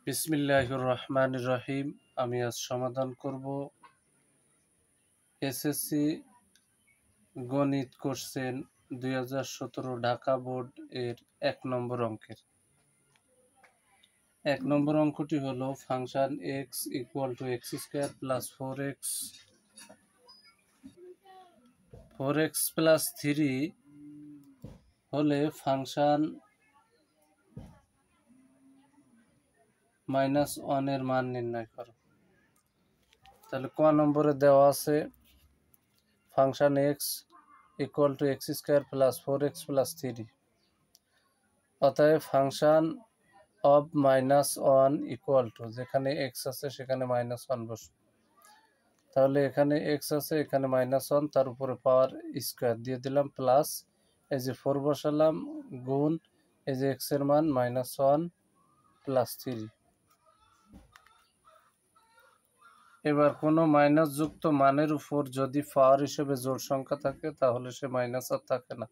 বিসমিল্লাহির রহমানির রহিম। আমি আজ সমাধান করব এসএসসি গণিত কোশ্চেন 2017 ঢাকা বোর্ড এর 1 নম্বর অঙ্কের। 1 নম্বর অঙ্কটি হলো ফাংশন x = x² + 4x + 3 হলে ফাংশন -1 এর মান নির্ণয় করো। তাহলে ক নম্বরে দেওয়া আছে ফাংশন x = x² + 4x + 3। অতএব ফাংশন অফ -1 = যেখানে x আছে সেখানে -1 বসবে। তাহলে এখানে x আছে, এখানে -1, তার উপরে পাওয়ার স্কয়ার দিয়ে দিলাম, প্লাস এই যে 4 বসালাম, গুণ এই যে x এর মান -1 + 3। এবার কোনো মাইনাস যুক্ত মানের উপর যদি পাওয়ার হিসেবে জোড় সংখ্যা থাকে তাহলে সে মাইনাস আর থাকে না।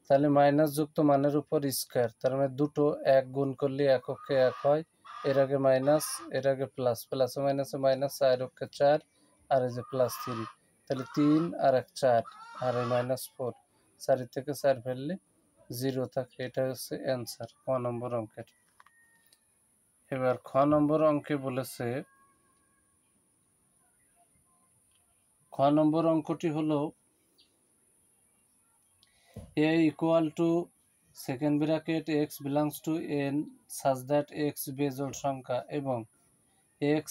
তাহলে মাইনাস যুক্ত মানের উপর স্কয়ার, তার মানে দুটো এক গুণ করলে এককে এক হয়। এর আগে মাইনাস, এর আগে প্লাস, প্লাসে মাইনাসে মাইনাস, 4 4 আর এই যে +3, তাহলে 3 আর 1 4 আর এই -4, 4 থেকে 4 ফেললে 0 থাকে। এটা হচ্ছে অ্যান্সার ক নম্বর অঙ্কের। এবার খ নম্বর অঙ্কে বলেছে, খ নম্বর অঙ্কটি হলো a = second bracket x belongs to n such that x বেজোড় সংখ্যা এবং x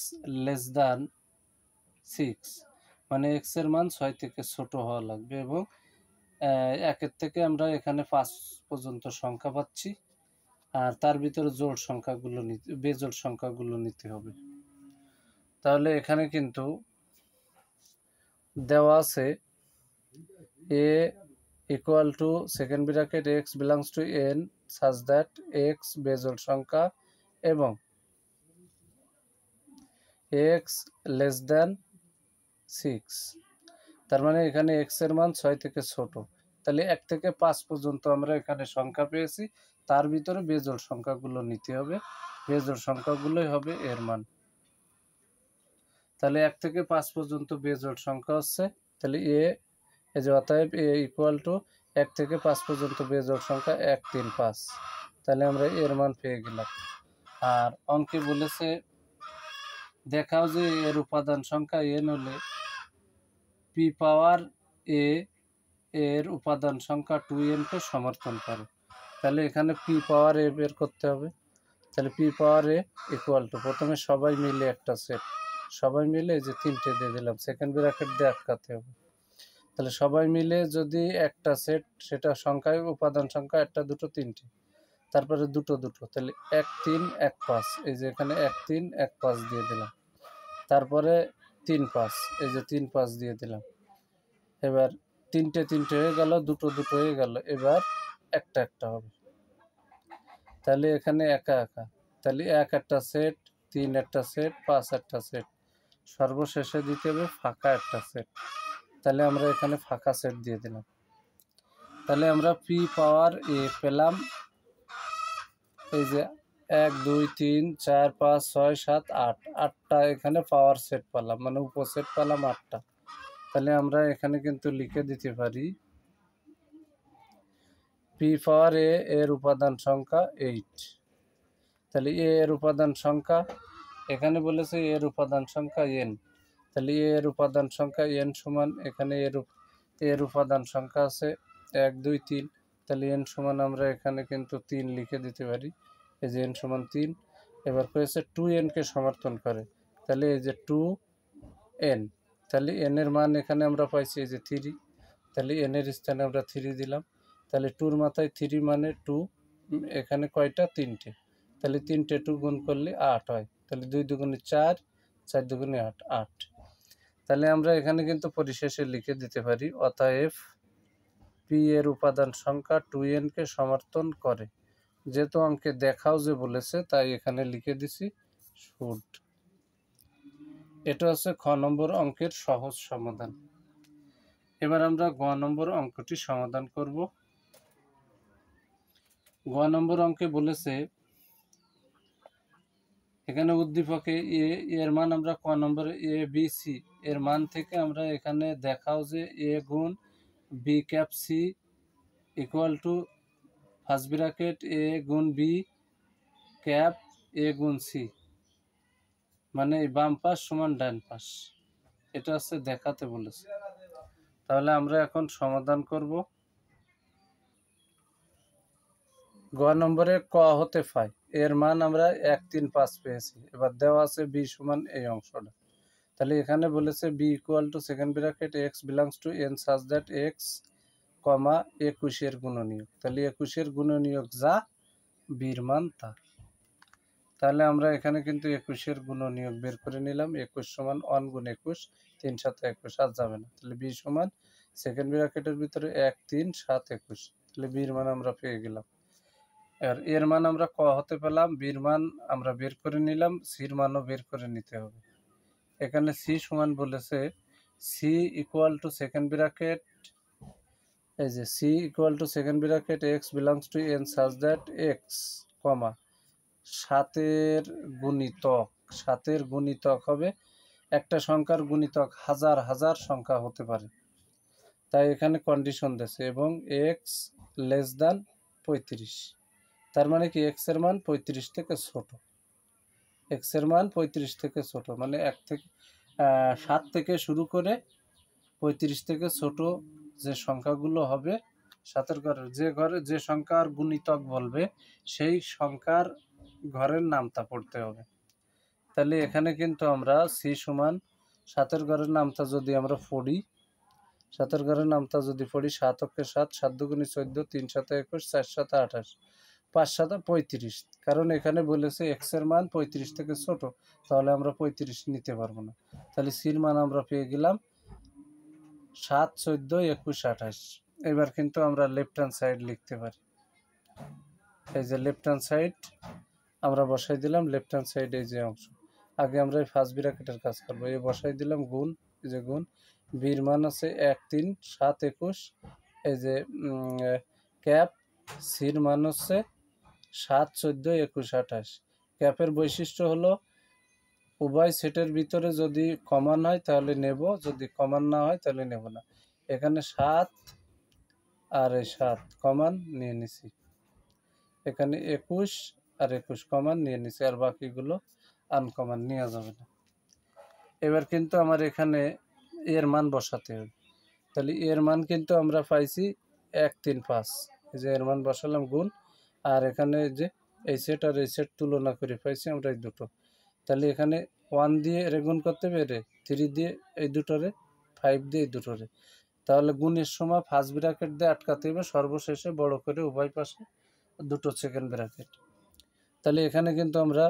less than 6, মানে x এর মান 6 থেকে ছোট হওয়া লাগবে এবং 1 থেকে আমরা এখানে 5 পর্যন্ত সংখ্যা পাচ্ছি, আর তার ভিতরে জোড় সংখ্যাগুলো বেজোড় সংখ্যাগুলো নিতে হবে। তাহলে এখানে কিন্তু দেওয়া আছে a = second bracket x belongs to n such that x বেজোড় সংখ্যা এবং x less than 6, তার মানে এখানে x এর মান 6 থেকে ছোট। তাহলে 1 থেকে 5 পর্যন্ত আমরা এখানে সংখ্যা পেয়েছি, তার ভিতরে বেজোড় সংখ্যাগুলো নিতে হবে, বেজোড় সংখ্যাগুলোই হবে এর মান। তাহলে 1 থেকে 5 পর্যন্ত বেজোড় সংখ্যা হচ্ছে, তাহলে এই যে অতএব a = 1 থেকে 5 পর্যন্ত বেজোড় সংখ্যা 1 3 5, তাহলে আমরা এর মান পেয়ে গেলাম। আর অঙ্কে বলেছে দেখাও যে এর উপাদান সংখ্যা n হলে p পাওয়ার a এর উপাদান সংখ্যা 2n কে সমর্থন করে। তাহলে এখানে p পাওয়ার a বের করতে হবে। তাহলে p পাওয়ার a = প্রথমে সবাই মিলে একটা সেট, সবাই মিলে এই যে 3টে দিয়ে দিলাম, সেকেন্ড ব্র্যাকেট দিয়ে আটকাতে হবে। তাহলে সবাই মিলে যদি একটা সেট, সেটা সংখ্যায় উপাদান সংখ্যা 1 2 3টে, তারপরে দুটো দুটো, তাহলে 1 3 1 5, এই যে এখানে 1 3 1 5 দিয়ে দিলাম, তারপরে 3 5, এই যে 3 5 দিয়ে দিলাম। এবার 3টে 3টে হয়ে গেল, দুটো দুটো হয়ে গেল, এবার একটা একটা হবে। তাহলে এখানে একা একা, তাহলে 1 একটা সেট, 3 একটা সেট, 5 একটা সেট, সর্বশেষে দিতে হবে ফাঁকা একটা সেট। তাহলে আমরা এখানে ফাঁকা সেট দিয়ে দিলাম। তাহলে আমরা p পাওয়ার a পেলাম, এই যে 1 2 3 4 5 6 7 8, 8টা এখানে পাওয়ার সেট পেলাম, মানে উপসেট পেলাম 8টা। তাহলে আমরা এখানে কিন্তু লিখে দিতে পারি p পাওয়ার a এর উপাদান সংখ্যা 8। তাহলে a এর উপাদান সংখ্যা, এখানে বলেছে a এর উপাদান সংখ্যা n, তাহলে a এর উপাদান সংখ্যা n সমান, এখানে এর উপাদান সংখ্যা আছে 1 2 3, তাহলে n সমান আমরা এখানে কিন্তু 3 লিখে দিতে পারি, এই যে n সমান 3। এবার করেছে 2n কে সমর্থন করে, তাহলে এই যে 2n, তাহলে n এর মান এখানে আমরা পাইছি এই যে 3, তাহলে n এর স্থানে আমরা 3 দিলাম। তাহলে 2 এর মাথায় 3 মানে 2, এখানে কয়টা 3টে, তাহলে 3টে 2 গুণ করলে 8 হয়, তাহলে 2 দুগুণে 4, 4 দুগুণে 8, 8। তাহলে আমরা এখানে কিন্তু পরিশেষে লিখে দিতে পারি অতএব p এর উপাদান সংখ্যা 2n কে সমর্থন করে। যেহেতু অঙ্কে দেখাও যে বলেছে তাই এখানে লিখে দিছি শুড। এটা হচ্ছে খ নম্বর অঙ্কের সহজ সমাধান। এবার আমরা গ নম্বর অঙ্কটি সমাধান করব। গ নম্বর অঙ্কে বলেছে এখানে উদ্দীপকে এর মান আমরা ক নম্বরে এ বি সি এর মান থেকে আমরা এখানে দেখাও যে এ গুণ B cap C equal to first bracket A গুণ বি ক্যাপ এ গুণ সি, মানে বাম পাশ সমান ডান পাশ, এটা হচ্ছে দেখাতে বলেছে। তাহলে আমরা এখন সমাধান করব। গ নম্বরে ক হতে ফাই এর মান আমরা 1 3 5 পেয়েছি। এবার দেওয়া আছে বি সমান এই অংশটা। তাহলে এখানে বলেছে B equal to second bracket x belongs to n such that x comma 21 গুণনীয়ক। তাহলে 21 গুণনীয়ক যা বির মান তা। তাহলে আমরা এখানে কিন্তু 21 গুণনীয়ক বের করে নিলাম। 21 সমান 1 গুণ 21 3 7 21 আর যাবে না। তাহলে বি সমান সেকেন্ড ব্র্যাকেটের ভিতরে 1 3 7 21। তাহলে বির মান আমরা পেয়ে গেলাম। আর এর মান আমরা ক হতে পেলাম, বির মান আমরা বের করে নিলাম, সির মানও বের করে নিতে হবে। এখানে সি সমান বলেছে C equal to second bracket, এই যে C equal to second bracket x belongs to n such that x comma 7 গুণিতক, 7 গুণিতক হবে একটা সংখ্যার গুণিতক হাজার হাজার সংখ্যা হতে পারে, তাই এখানে কন্ডিশন দিয়েছে, এবং এক্স লেস দ্যান 35। তার মানে কি এক্স এর মান 35 থেকে ছোট, এক্স এর মান 35 থেকে ছোট, মানে 7 থেকে শুরু করে 35 থেকে ছোট যে সংখ্যাগুলো হবে, 7-এর ঘরে যে সংখ্যার গুণিতক বলবে সেই সংখ্যার ঘরের নামতা পড়তে হবে। তাহলে এখানে কিন্তু আমরা সি সমান 7-এর ঘরের নামতা যদি আমরা পড়ি, 7-এর ঘরের নামতা যদি পড়ি 7 অক্ষে 7, 7 দুগুণে 14, 3 7 21, 4 7 28, 5 7 35। কারণ এখানে বলেছে এক্স এর মান 35 থেকে ছোট, তাহলে আমরা 35 নিতে পারবো না। তাহলে সির মান আমরা পেয়ে গেলাম 7 14 21 28। এবার কিন্তু আমরা লেফট হ্যান্ড সাইড লিখতে পারি। এই যে লেফট হ্যান্ড সাইড আমরা বসাই দিলাম, লেফট হ্যান্ড সাইড এই যে অংশ। আগে আমরা এই ফার্স্ট ব্র্যাকেটের কাজ করবো। এই বসাই দিলাম গুণ, এই যে গুণ, বির মান আছে 1 3 7 21, এই যে ক্যাপ, সির মান হচ্ছে 7 14 21 28। ক্যাপের বৈশিষ্ট্য হলো উভয় সেটের ভিতরে যদি কমন হয় তাহলে নেব, যদি কমন না হয় তাহলে নেব না। এখানে 7 আর এই 7 কমন নিয়ে নিছি, এখানে 21 আর 21 কমন নিয়ে নিছি, আর বাকিগুলো আনকমন নেওয়া যাবে না। এবার কিন্তু আমার এখানে এর মান বসাতে হবে। তাহলে এর মান কিন্তু আমরা পাইছি 1 3 5, এই যে এর মান বসালাম গুণ, আর এখানে যে এই সেট আর এই সেট তুলনা করে পাইছি আমরা এই দুটো। তাহলে এখানে 1 দিয়ে এর গুণ করতে হবে, 3 দিয়ে এই দুটোরে, 5 দিয়ে এই দুটোরে। তাহলে গুণের সময় ফার্স্ট ব্র্যাকেট দিয়ে আটকাতে হবে, সর্বশেষে বড় করে উভয় পাশে দুটো সেকেন্ড ব্র্যাকেট। তাহলে এখানে কিন্তু আমরা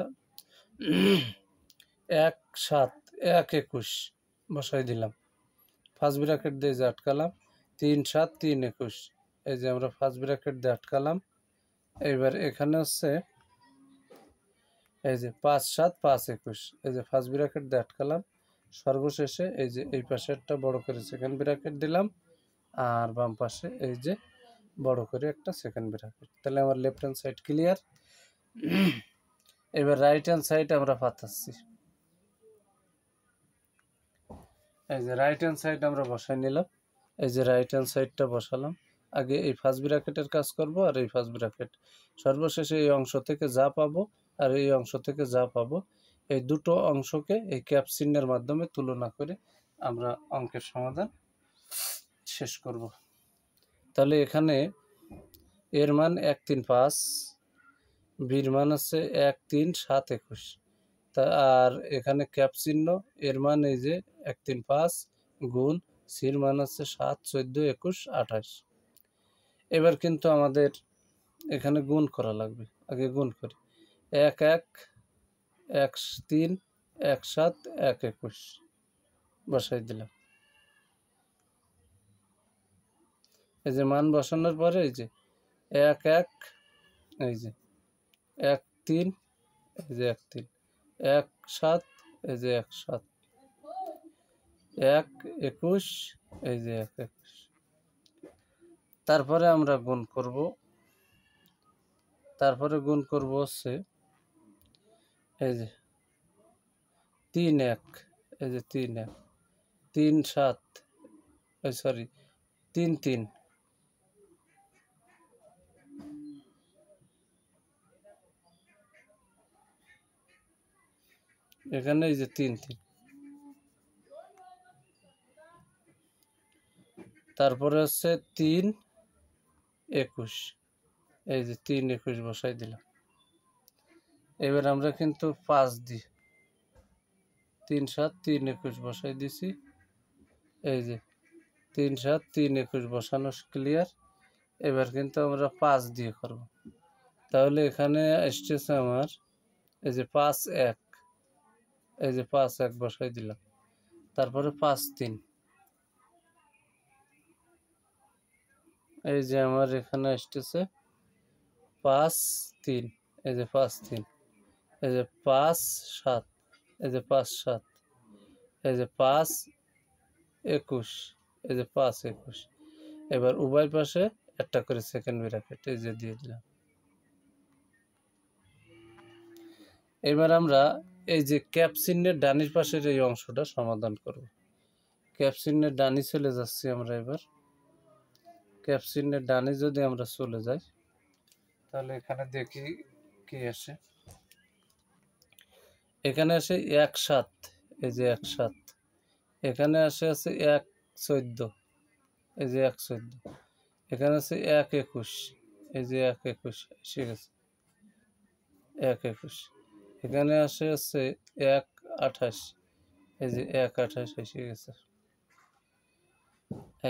1 7 1 21 বসাই দিলাম, ফার্স্ট ব্র্যাকেট দিয়ে যে আটকালাম, 3 7 3 21, এই যে আমরা ফার্স্ট ব্র্যাকেট দিয়ে আটকালাম। এইবার এখানে হচ্ছে এই যে 5 7 5 21, এই যে ফার্স্ট ব্র্যাকেট দিয়ে আটকালাম, সর্বশেষে এই যে এই পাশেরটা বড় করে সেকেন্ড ব্র্যাকেট দিলাম, আর বাম পাশে এই যে বড় করে একটা সেকেন্ড ব্র্যাকেট। তাহলে আমার লেফট হ্যান্ড সাইড ক্লিয়ার। এবার রাইট হ্যান্ড সাইড আমরা পাতাচ্ছি। এই যে রাইট হ্যান্ড সাইড আমরা বসাই নিলাম, এই যে রাইট হ্যান্ড সাইডটা বসালাম। আগে এই ফার্স্ট ব্র্যাকেটের কাজ করব, আর এই ফার্স্ট ব্র্যাকেট, সর্বশেষে এই অংশ থেকে যা পাবো আর এই অংশ থেকে যা পাবো, এই দুটো অংশকে এই ক্যাপ চিহ্নের মাধ্যমে তুলনা করে আমরা অঙ্কের সমাধান শেষ করব। তাহলে এখানে এর মান 1 3 5, বির মান হচ্ছে 1 3 7 21, তা আর এখানে ক্যাপ চিহ্ন, এর মান এই যে 1 3 5 গুণ, সির মান হচ্ছে 7 14 21 28। এবার কিন্তু আমাদের এখানে গুণ করা লাগবে, আগে গুণ করি। 1 1 1 3 1 7 1 21 বসাই দিলাম। এই যে মান বসানোর পরে এই যে 1 1, এই যে 1 3, এই যে 1 3, 1 7, এই যে 1 7, 1 21, এই যে 1 21। তারপরে আমরা গুণ করব, তারপরে গুণ করব হচ্ছে এই যে 3 1, এই যে 3 1, 3 7, সরি 3 3, এখানে এই যে 3 3, তারপরে হচ্ছে 3 21, এই যে 3 21 বসাই দিলাম। এবার আমরা কিন্তু 5 দিই, 3 7 3 21 বসাই দিছি। এই যে 3 7 3 21 বসানো ক্লিয়ার। এবার কিন্তু আমরা 5 দিয়ে করব। তাহলে এখানে আসতেছে আমার এই যে 5 1, এই যে 5 1 বসাই দিলাম। তারপরে 5 3, এই যে আমার এখানে আসতেছে 5 3, এই যে 5 3, এই যে 5 7, এই যে 5 7, এই যে 5 21, এই যে 5 21। এবার উভয় পাশে একটা করে সেকেন্ড ব্র্যাকেট এই যে দিয়ে দিলাম। এবার আমরা এই যে ক্যাপ চিহ্নের ডানির পাশের এই অংশটা সমাধান করব। ক্যাপ চিহ্নের ডানি চলে যাচ্ছি আমরা। এবার ক্যাপ চিহ্নের ডানি যদি আমরা চলে যাই তাহলে এখানে দেখি কি আসে। এখানে আসে 1 7, এই যে 1 7, এখানে আছে 1 14, এই যে 1 14, এখানে আছে 1 21, এই যে 1 21 এসে গেছে 1 21, এখানে হচ্ছে 1 28, এই যে 1 28 এসে গেছে।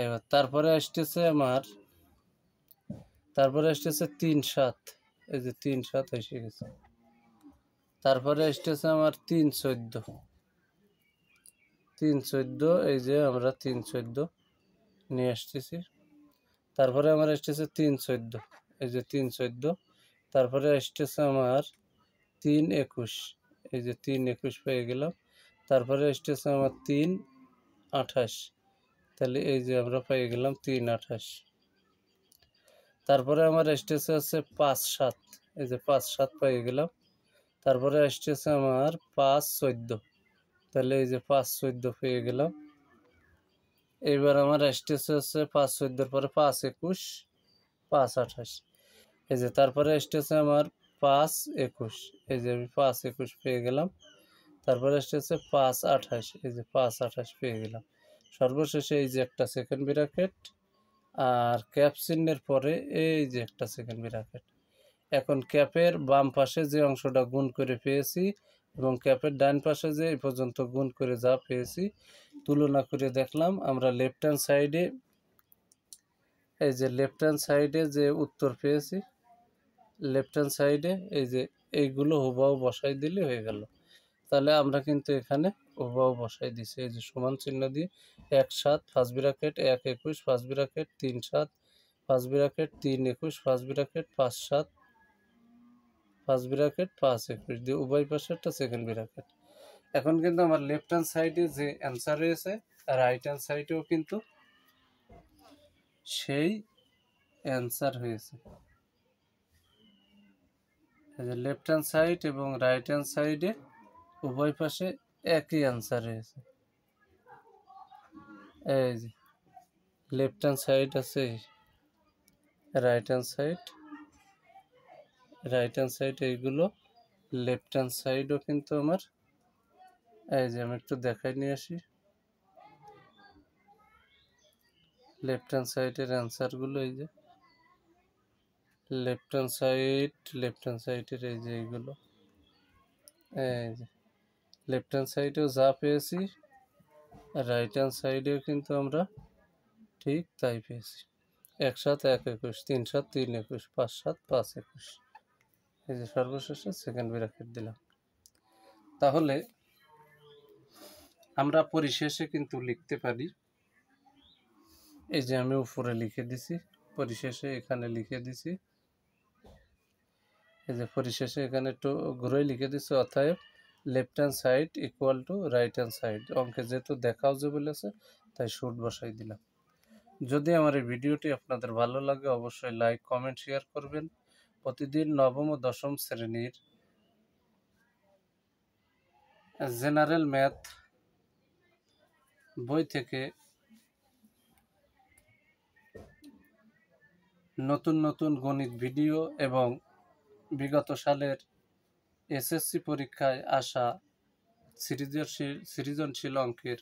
এবার তারপরে আসতেছে আমার, তারপরে আসতেছে 3 7, এই যে 3 7 এসে গেছে। তারপরে আসতেছে আমার 3 14, 3 14, এই যে আমরা 3 14 নিয়ে আসতেছি। তারপরে আমার আসতেছে 3 14, এই যে 3 14, তারপরে আসতেছে আমার 3 21, এই যে 3 21 পেয়ে গেলাম। তারপরে আসতেছে আমার 3 28, তাহলে এই যে আমরা পেয়ে গেলাম 3 28। তারপরে আমার আসতেছে হচ্ছে 5 7, এই যে 5 7 পেয়ে গেলাম। তারপরে আসতেছে আমার 5 14, তাহলে এই যে 5 14 পেয়ে গেলাম। এইবার আমার আসতেছে হচ্ছে 5 14 পরে 5 21, 5 28, এই যে তারপরে আসতেছে আমার 5 21, এই যে আমি 5 21 পেয়ে গেলাম। তারপরে আসতেছে 5 28, এই যে 5 28 পেয়ে গেলাম। সর্বশেষে এই যে একটা সেকেন্ড ব্র্যাকেট আর ক্যাপ চিহ্নের পরে এই যে একটা সেকেন্ড ব্র্যাকেট। এখন ক্যাপের বাম পাশে যে অংশটা গুণ করে পেয়েছি এবং ক্যাপের ডান পাশে যে এই পর্যন্ত গুণ করে যা পেয়েছি তুলনা করে দেখলাম। আমরা লেফট হ্যান্ড সাইডে, এই যে লেফট হ্যান্ড সাইডে যে উত্তর পেয়েছি, লেফট হ্যান্ড সাইডে এই যে এইগুলো হুবহু বসাই দিলে হয়ে গেল। তাহলে আমরা কিন্তু এখানে হুবহু বসাই দিছি, এই যে সমান চিহ্ন দিয়ে 1 7 first bracket 1 21 first bracket 3 7 first bracket 3 21 first bracket 5 7 first bracket 5 21 দিয়ে উভয় পাশে একটা সেকেন্ড ব্র্যাকেট। এখন কিন্তু আমার লেফট হ্যান্ড সাইডে যে অ্যান্সার রয়েছে রাইট হ্যান্ড সাইডেও কিন্তু সেই অ্যান্সার হয়েছে। এই যে লেফট হ্যান্ড সাইড এবং রাইট হ্যান্ড সাইডে উভয় পাশে একই অ্যান্সার রয়েছে। এই যে লেফট হ্যান্ড সাইড আছে, right hand side, right hand side এইগুলো, লেফট হ্যান্ড সাইডও কিন্তু আমার, এই যে আমি একটু দেখাই নিয়ে আসি লেফট হ্যান্ড সাইডের অ্যান্সারগুলো। এই যে left hand side, left hand সাইডের এই যে এইগুলো, এই যে লেফট হ্যান্ড সাইডেও যা পেয়েছি রাইট হ্যান্ড সাইডেও কিন্তু আমরা ঠিক তাই পেয়েছি। 1 7 1 21, 3 7 3 21, 5 7 5 21, এই যে সর্বশেষে সেকেন্ড ব্র্যাকেট দিলাম। তাহলে আমরা পরিশেষে কিন্তু লিখতে পারি, এই যে আমি উপরে লিখে দিছি, পরিশেষে এখানে লিখে দিছি, এই যে পরিশেষে এখানে একটু ঘুরে লিখে দিছি, অতএব left hand side equal to right hand side. অঙ্কে যেহেতু দেখাও যে বলেছে তাই শুট বসাই দিলাম। যদি আমার এই ভিডিওটি আপনাদের ভালো লাগে অবশ্যই লাইক কমেন্ট শেয়ার করবেন। প্রতিদিন নবম ও দশম শ্রেণীর জেনারেল ম্যাথ বই থেকে নতুন নতুন গণিত ভিডিও এবং বিগত সালের এসএসসি পরীক্ষায় আসা সৃজনশীল অঙ্কের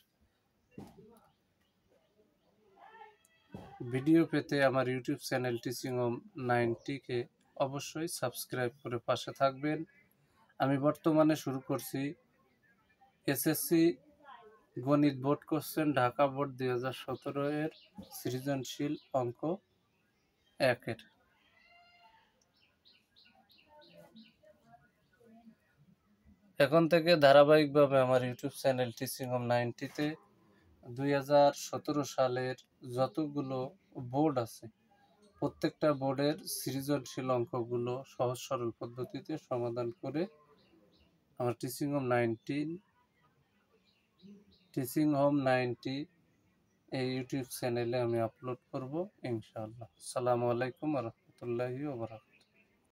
ভিডিও পেতে আমার ইউটিউব চ্যানেল টিচিং হোম 90কে অবশ্যই সাবস্ক্রাইব করে পাশে থাকবেন। আমি বর্তমানে শুরু করছি এসএসসি গণিত বোর্ড কোশ্চেন ঢাকা বোর্ড 2017 এর সৃজনশীল অঙ্ক 1-এর। এখন থেকে ধারাবাহিকভাবে আমার ইউটিউব চ্যানেল টিচিং হোম 90তে 2017 সালের যতগুলো বোর্ড আছে প্রত্যেকটা বোর্ডের সৃজনশীল অঙ্কগুলো সহজ সরল পদ্ধতিতে সমাধান করে আমার টিচিং হোম 90 এই ইউটিউব চ্যানেলে আমি আপলোড করব ইনশাআল্লাহ। আসসালামু আলাইকুম ওয়া রাহমাতুল্লাহি ওয়া বারাকাতুহু।